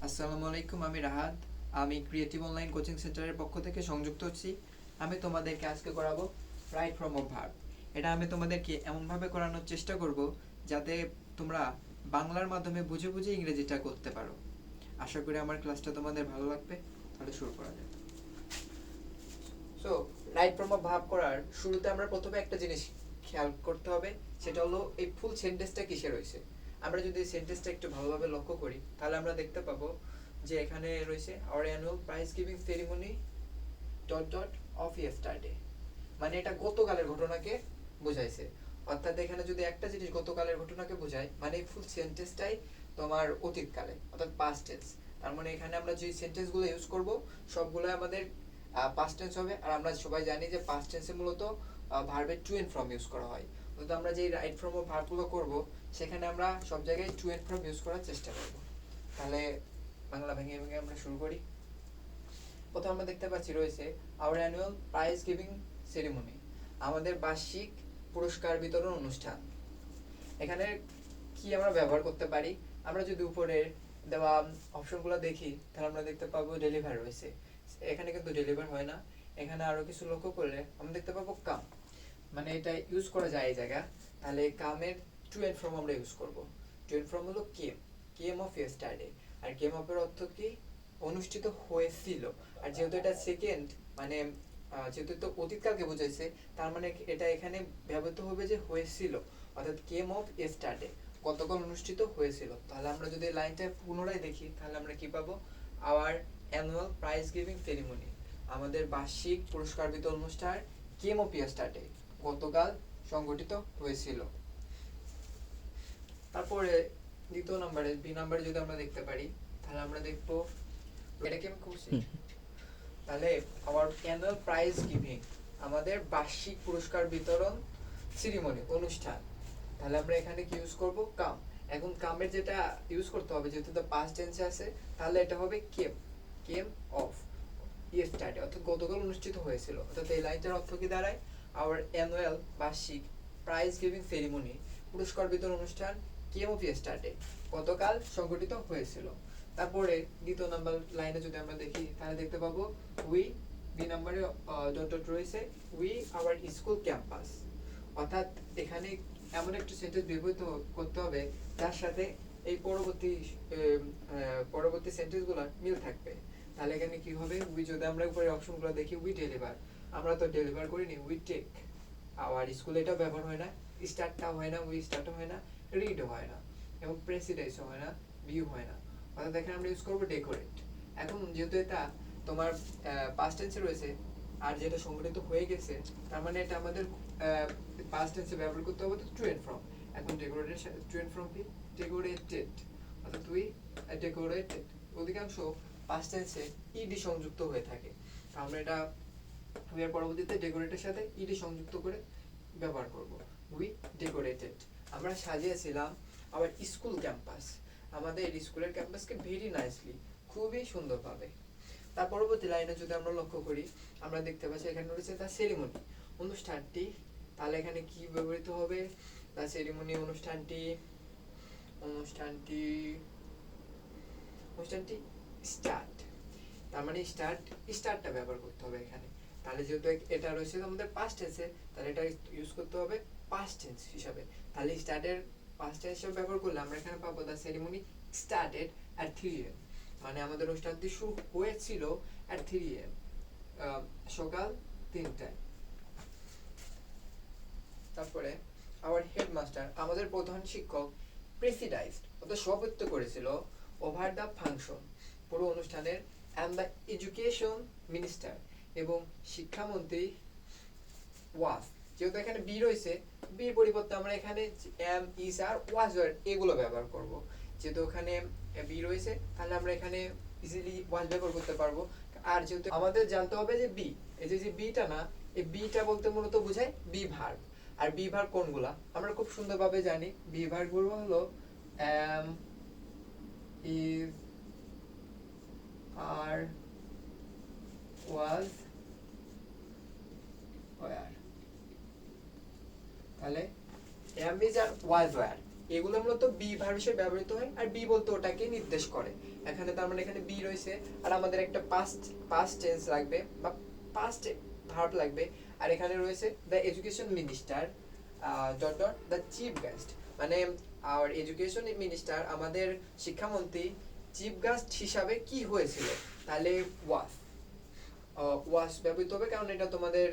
আসসালামু আলাইকুম, আমি রাহাত। আমি ক্রিয়েটিভ অনলাইন কোচিং সেন্টারের পক্ষ থেকে সংযুক্ত হচ্ছি। আমি তোমাদেরকে আজকে করাবো রাইট ফ্রম অফ ভার্ব। এটা আমি তোমাদেরকে এমনভাবে করানোর চেষ্টা করব যাতে তোমরা বাংলার মাধ্যমে বুঝে বুঝে ইংরেজিটা করতে পারো। আশা করি আমার ক্লাসটা তোমাদের ভালো লাগবে। তাহলে শুরু করা যাক। So right from of verb করার শুরুতে আমরা প্রথমে একটা জিনিস খেয়াল করতে হবে, সেটা হলো এই ফুল সেন্টেন্সটা কিসে রয়েছে। আমরা যদি সেন্টেন্সটা একটু ভালোভাবে লক্ষ্য করি তাহলে আমরা দেখতে পাবো যে এখানে রয়েছে our annual prize giving ceremony dot dot of yesterday, মানে এটা গতকালের ঘটনাকে বোঝাইছে। অর্থাৎ এখানে যদি একটা জিনিস গতকালের ঘটনাকে বোঝায়, মানে ফুল সেন্টেন্সটাই তোমার অতীতকালে, অর্থাৎ পাস্ট টেন্স। তার মানে এখানে আমরা যে সেন্টেন্সগুলো ইউজ করব সবগুলো আমাদের পাস্ট টেন্স হবে। আর আমরা সবাই জানি যে পাস্ট টেন্সে মূলত ভার্বের টু এন্ড ফ্রম ইউজ করা হয়। তো আমরা যে রাইট ফ্রম অফ ভার্বগুলো করব সেখানে আমরা সব জায়গায় টু এন্ড ফ্রম ইউজ করার চেষ্টা করব। তাহলে বাংলা ভেঙে ভেঙে আমরা শুরু করি। প্রথম আমরা দেখতে পাচ্ছি রয়েছে our annual prize giving ceremony, আমাদের বার্ষিক পুরস্কার বিতরণ অনুষ্ঠান। এখানে কি আমরা ব্যবহার করতে পারি? আমরা যদি উপরে দেওয়া অপশনগুলো দেখি তাহলে আমরা দেখতে পাবো ডেলিভার রয়েছে। এখানে কিন্তু ডেলিভার হয় না। এখানে আরো কিছু লক্ষ্য করলে আমরা দেখতে পাবো কাম, মানে এটা ইউজ করা যায় এই জায়গা। তাহলে কামের টু এন্ড ফ্রম আমরা ইউজ করব। টু এন্ড ফ্রম হলো কেম, কেম অফ ইয়েস্টারডে। আর কেম অফ এর অর্থ কি? অনুষ্ঠিত হয়েছিল। আর যেহেতু এটা সেকেন্ড, মানে যেহেতু তো অতীতকালকে বোঝাইছে, তার মানে এটা এখানে ব্যবহৃত হবে যে হয়েছিল, অর্থাৎ কেম অফ ইয়েস্টারডে, গতকাল অনুষ্ঠিত হয়েছিল। তাহলে আমরা যদি লাইনটা পুনরায় দেখি তাহলে আমরা কি পাবো? Our annual prize giving ceremony, আমাদের বার্ষিক পুরস্কার বিতরণ অনুষ্ঠান কেম অফ ইয়েস্টারডে, গতকাল সংগঠিত হয়েছিল। তারপরে দ্বিতীয় নম্বরে বি নাম্বারে যদি আমরা দেখতে পারি তাহলে আমরা দেখবো এটা কি আমি করছি। তাহলে আওয়ার অ্যানুয়াল প্রাইজ গিভিং, আমাদের বার্ষিক পুরস্কার বিতরণ সেরিমনি, অনুষ্ঠান। তাহলে আমরা এখানে কি ইউজ করব? কাম। এখন কামের যেটা ইউজ করতে হবে, যেহেতু তো পাস্ট টেন্সে আছে, তাহলে এটা হবে কেম, কেম অফ ইয়েস্টারডে, অর্থাৎ গতকাল অনুষ্ঠিত হয়েছিল। অর্থাৎ এই লাইনটার অর্থ কি দাঁড়ায়? আওয়ার অ্যানুয়াল বার্ষিক প্রাইজ গিভিং সেরিমনি, পুরস্কার বিতরণ অনুষ্ঠান কেম অফ ইয়েস্টারডে, গতকাল সংগঠিত হয়েছিল। তারপরে দ্বিতীয় নাম্বার লাইনে যদি আমরা দেখি তাহলে দেখতে পাবো উই, বি নাম্বারে ডট ডট রয়েছে, উই আওয়ার স্কুল ক্যাম্পাস। অর্থাৎ এখানে এমন একটা সেন্টেন্স ব্যবহৃত করতে হবে যার সাথে এই পরবর্তী সেন্টেন্সগুলো মিল থাকবে। তাহলে এখানে কি হবে? উই, যদি আমরা উপরে অপশনগুলো দেখি, উই ডেলিভার, আমরা তো ডেলিভার করিনি, উই টেক। আওয়ার স্কুলে এটাও ব্যবহার হয় না, স্টার্টটাও হয় না, উই স্টার্টও হয় না, রিডও হয় না, এবং প্রেসিডেন্সও হয় না, ভিউ হয় না। অর্থাৎ এখানে আমরা ইউজ করবো ডেকোরেট। এখন যেহেতু এটা তোমার পাস্ট টেন্সে রয়েছে আর যেটা সংগঠিত হয়ে গেছে, তার মানে এটা আমাদের পাস্ট টেন্সে ব্যবহার করতে হবে টু এন্ড ফ্রম। এখন ডেকোরেটের সাথে টু এন্ড ফ্রম কি? ডেকোরেটেড, অর্থাৎ উই ডেকোরেটেড। অধিকাংশ পাস্ট টেন্সে ইডি সংযুক্ত হয়ে থাকে। আমরা এটা উই এর পরবর্তীতে ডেকোরেটের সাথে ইডি সংযুক্ত করে ব্যবহার করব। উই ডেকোরেটেড, আমরা সাজিয়েছিলাম আবার স্কুল ক্যাম্পাস, আমাদের স্কুলের ক্যাম্পাসকে ভেরি নাইসলি, খুবই সুন্দরভাবে। তার পরবর্তী লাইনে যদি আমরা লক্ষ্য করি আমরা দেখতে পাচ্ছি এখানে রয়েছে দ্য সেরিমনি, অনুষ্ঠানটি। তাহলে এখানে কি ব্যবহৃত হবে? দ্য সেরিমনি, অনুষ্ঠানটি, অনুষ্ঠানটি, অনুষ্ঠানটি স্টার্ট। তার মানে স্টার্টটা ব্যবহার করতে হবে এখানে। তাহলে যেহেতু এটা রয়েছে আমাদের পাস্ট টেন্সে, তাহলে এটা ইউজ করতে হবে পাস্ট টেন্স হিসাবে। তাহলে স্টার্টের পাস্ট টেন্স হিসাবে ব্যবহার করলে আমরা এখানে পাবো the ceremony started at 3 AM, মানে আমাদের অনুষ্ঠানটি শুরু হয়েছিল অ্যাট 3 AM, সকাল 3টায়। তারপরে আওয়ার হেডমাস্টার, আমাদের প্রধান শিক্ষক, প্রেসিডাইজড, অর্থাৎ সভাপতিত্ব করেছিল, ওভার দ্য ফাংশন, পুরো অনুষ্ঠানের, অ্যান্ড দ্য এডুকেশন মিনিস্টার, এবং শিক্ষামন্ত্রী ওয়াজ। যেহেতু এখানে বি রয়েছে, বির পরিবর্তে আমরা এখানে এম, ইজ আর ওয়াজ এগুলো ব্যবহার করব। যেহেতু এখানে বি রয়েছে তাহলে আমরা এখানে ইজিলি ওয়াজ ব্যবহার করতে পারবো। আর যেহেতু আমাদের জানতে হবে যে বি, এই যে বিটা না, এই বিটা বলতে মূলত বোঝায় বি ভার্ব। আর বি ভার্ব কোনগুলা আমরা খুব সুন্দরভাবে জানি। বি ভার্ব গুলো হলো am, is, are, was, were. তাহলে am, is are was were এগুলো মূলত বি ভার্ব হিসেবে ব্যবহৃত হয়, আর বি বলতে ওটাকে নির্দেশ করে। এখানে তার মানে এখানে বি রয়েছে, আর আমাদের একটা পাস্ট পাস্ট টেন্স লাগবে বা পাস্ট ভার্ব লাগবে, আর এখানে রয়েছে the education minister dot dot the chief guest, মানে আওয়ার এডুকেশন মিনিস্টার, আমাদের শিক্ষামন্ত্রী চিফ গেস্ট হিসাবে কি হয়েছিল, তাহলে ওয়াজ ওয়াজ ব্যবহৃত হবে, কারণ এটা তোমাদের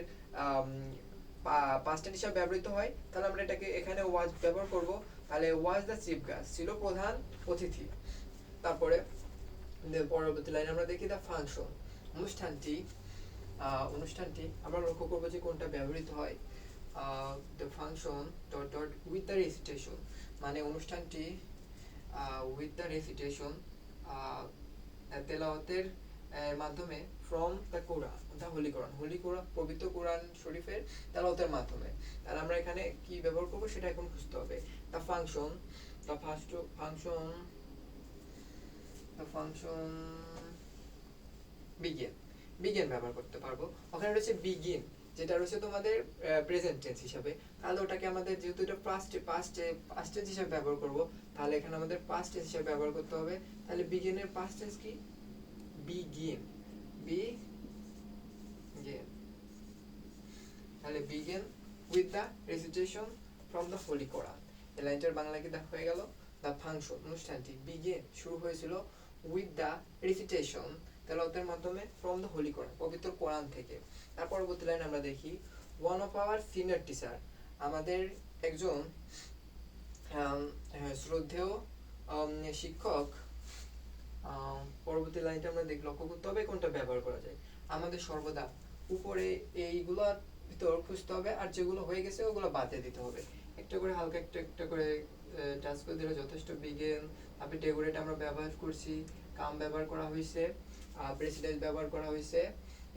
পাস্ট টেন্স হিসাবে ব্যবহৃত হয়। তাহলে আমরা এটাকে এখানে ওয়াজ ব্যবহার করব, তাহলে ওয়াজ দ্য চিফ গেস্ট, ছিল প্রধান অতিথি। তারপরে পরবর্তী লাইন আমরা দেখি দ্য ফাংশন, অনুষ্ঠানটি অনুষ্ঠানটি আমরা লক্ষ্য করবো যে কোনটা ব্যবহৃত হয়, the function dot dot with the recitation, মানে অনুষ্ঠানটি উইথ দ্য রেসিটেশন তেলাওয়াতের মাধ্যমে from the Quran, the holy Quran, holy Quran পবিত্র কোরআন শরীফের তেলাওয়াতের মাধ্যমে। তাহলে আমরা এখানে কি ব্যবহার করব সেটা এখন খুঁজতে হবে। The function, the function, the function begin, begin ব্যবহার করতে পারবো। ওখানে রয়েছে বিগিন, যেটা রয়েছে তোমাদের প্রেজেন্ট টেন্স হিসাবে, তাহলে ওটাকে আমাদের যেহেতু এটা পাস্ট টেন্স হিসাবে ব্যবহার করব, তাহলে এখানে আমাদের পাস্ট টেন্স হিসাবে ব্যবহার করতে হবে। তাহলে বিগিনের পাস্ট টেন্স কি, বিগিন, বিগিন, তাহলে begin with the recitation from the holy Quran. এই লাইনটার বাংলা কি দেখা হয়ে গেল, দ্য ফাংশন অনুষ্ঠানটি বিগিন শুরু হয়েছিল উইথ দ্য রেসিটেশন তেলাওয়াতের মাধ্যমে ফ্রম দ্য হোলি কোরআন পবিত্র কোরআন থেকে। তার পরবর্তী লাইন আমরা দেখি one of our senior teacher, আমাদের একজন শ্রদ্ধেয় শিক্ষক। পরবর্তী লাইনটা আমরা দেখি লক্ষ্য করতে হবে কোনটা ব্যবহার করা যায়। আমাদের সর্বদা উপরে এইগুলোর ভিতর খুঁজতে হবে, আর যেগুলো হয়ে গেছে ওগুলো বাদে দিতে হবে। একটা করে হালকা একটা একটা করে টাচ করে দিলে যথেষ্ট। বিগিন, আপনি ডেকোরেট আমরা ব্যবহার করছি, কাম ব্যবহার করা হয়েছে, প্রেসিডেন্ট ব্যবহার করা হয়েছে,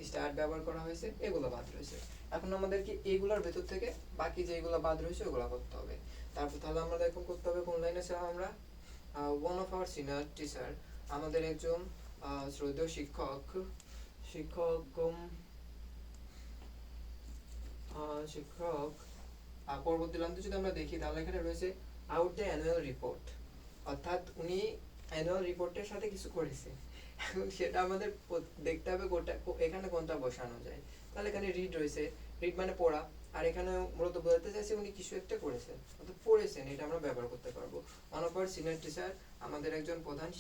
স্টার্ট ব্যবহার করা হয়েছে, এগুলো বাদ রয়েছে। এখন আমাদেরকে এইগুলোর ভেতর থেকে বাকি যেগুলো বাদ রয়েছে ওগুলো করতে হবে। তারপর তাহলে আমরা এখন করতে হবে কোন লাইনে ছিলাম আমরা, one of our senior teacher, আমাদের একজন শ্রদ্ধেয় শিক্ষক, শিক্ষক শিক্ষক। পরবর্তী লাইনটা যদি আমরা দেখি তাহলে এখানে রয়েছে আউট দ্য অ্যানুয়াল রিপোর্ট, অর্থাৎ উনি অ্যানুয়াল রিপোর্টের সাথে কিছু করেছে, সেটা আমাদের দেখতে হবে এখানে কোনটা বসানো যায়। তাহলে এখানে রিড রয়েছে, রিড মানে পড়া, আর এখানে মূলত বোঝাতে চাইছে উনি কিছু একটা করেছেন, অর্থাৎ পড়েছেন, এটা আমরা ব্যবহার করতে পারবো। One of our senior teacher, আমাদের একজন প্রধান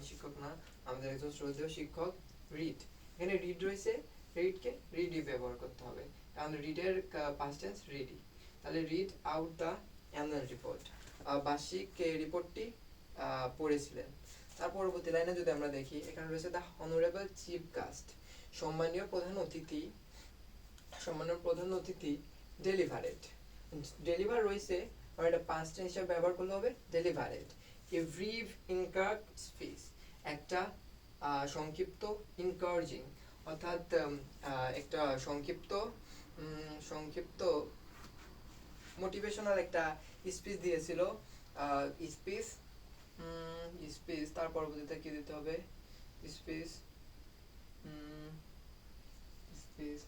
শিক্ষক না, আমাদের একজন শ্রদ্ধেয় শিক্ষক রিড, এখানে রিড রয়েছে, রিডকে রিডি ব্যবহার করতে হবে, কারণ রিডের পাস্ট টেন্স রিডি। তাহলে read out the annual report, বার্ষিক রিপোর্টটি পড়েছিলেন। তার পরবর্তী লাইনে যদি আমরা দেখি এখানে রয়েছে দ্য অনারেবল চিফ গেস্ট, সম্মানীয় প্রধান অতিথি, সম্মানীয় প্রধান অতিথি ডেলিভারেড, ডেলিভার রয়েছে, আমরা এটা পাস্ট টেন্স হিসেবে ব্যবহার করলে হবে delivered. A brief incurred speech, একটা সংক্ষিপ্ত, ইনকার্জিং অর্থাৎ একটা সংক্ষিপ্ত সংক্ষিপ্ত মোটিভেশনাল একটা স্পিচ দিয়েছিল, স্পিচ স্পিচ। তার পরবর্তীতে কি দিতে হবে, speech speech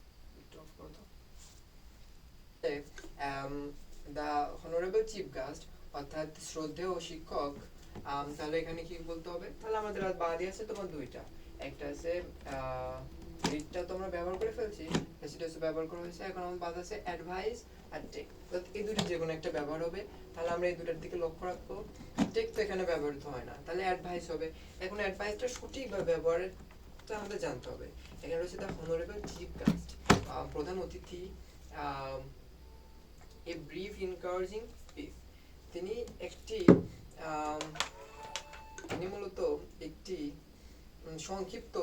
the honourable chief guest, অর্থাৎ শ্রদ্ধেয় শিক্ষক। তাহলে এখানে কি বলতে হবে, তাহলে আমাদের আজ বাদই আছে তোমার দুইটা, একটা আছে রিডটা তোমরা ব্যবহার করে ফেলছি, রেসিডেন্স ব্যবহার করা হয়েছে, এখন আমার বাদ আছে অ্যাডভাইস আর টেক, এই দুটো যে কোনো একটা ব্যবহার হবে। তাহলে আমরা এই দুটার দিকে লক্ষ্য রাখবো। টেক তো এখানে ব্যবহৃত হয় না, তাহলে অ্যাডভাইস হবে। এখন অ্যাডভাইসটা সঠিকভাবে ব্যবহারটা আমাদের জানতে হবে। এখানে রয়েছে দ্য অনারেবল চিফ গেস্ট, প্রধান অতিথি, এ ব্রিফ এনকারেজিং স্পিচ, তিনি একটি তিনি মূলত একটি সংক্ষিপ্ত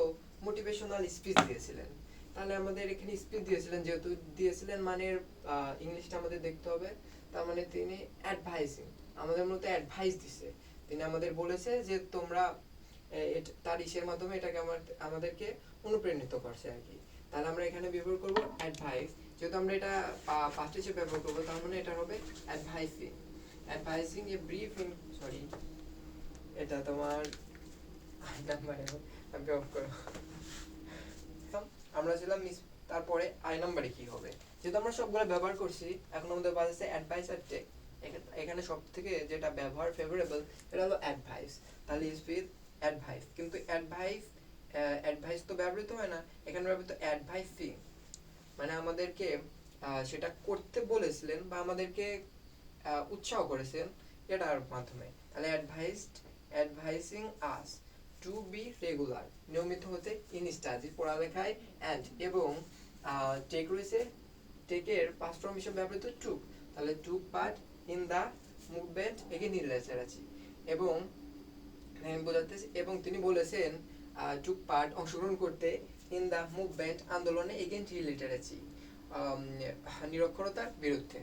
মোটিভেশনাল স্পিচ দিয়েছিলেন। তাহলে আমাদের এখানে স্পিচ দিয়েছিলেন, যেহেতু দিয়েছিলেন মানে ইংলিশটা আমাদের দেখতে হবে। তার মানে তিনি অ্যাডভাইসিং, আমাদের মূলত অ্যাডভাইস দিছে, তিনি আমাদের বলেছে যে তোমরা তার ইসের মাধ্যমে এটাকে আমাদেরকে অনুপ্রাণিত করছে আর কি। তাহলে আমরা এখানে ব্যবহার করব অ্যাডভাইস, যেহেতু আমরা এটা পাস্ট হিসেবে ব্যবহার করবো, তার মানে এটা হবে advising, advising a brief sorry এটা তোমার নাম্বারে আমি অফ করব। আমরা ছিলাম তারপরে আই নাম্বারে কি হবে, যেহেতু আমরা সবগুলো ব্যবহার করছি, এখন আমাদের বাদ আছে অ্যাডভাইস আর টেক। এখানে সব থেকে যেটা ব্যবহার ফেভারেবল এটা হলো অ্যাডভাইস, তাহলে ইজ উইথ অ্যাডভাইস। কিন্তু অ্যাডভাইস তো ব্যবহৃত হয় না, এখানে ব্যবহৃত অ্যাডভাইসিং, মানে আমাদেরকে সেটা করতে বলেছিলেন বা আমাদেরকে উৎসাহ করেছেন এটার মাধ্যমে। তাহলে advising us to be regular, নিয়মিত হতে ইন স্টাডি, পড়ালেখায়, অ্যান্ড এবং টেক রয়েছে, টেকের পাস্ট ফর্ম হিসেবে ব্যবহৃত টুক, তাহলে টুক part in the movement again in literacy, এবং বোঝাতেছে এবং তিনি বলেছেন টুক পার্ট অংশগ্রহণ করতে ইন দ্য মুভমেন্ট আন্দোলনে এগেইনস্ট ইলিটারেসি, নিরক্ষরতার বিরুদ্ধে।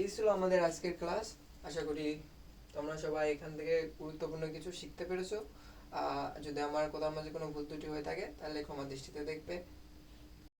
এই ছিল আমাদের আজকের ক্লাস। আশা করি তোমরা সবাই এখান থেকে গুরুত্বপূর্ণ কিছু শিখতে পেরেছো। যদি আমার কোথাও মাঝে কোনো ভুল ত্রুটি হয়ে থাকে তাহলে ক্ষমা দৃষ্টিতে দেখবে।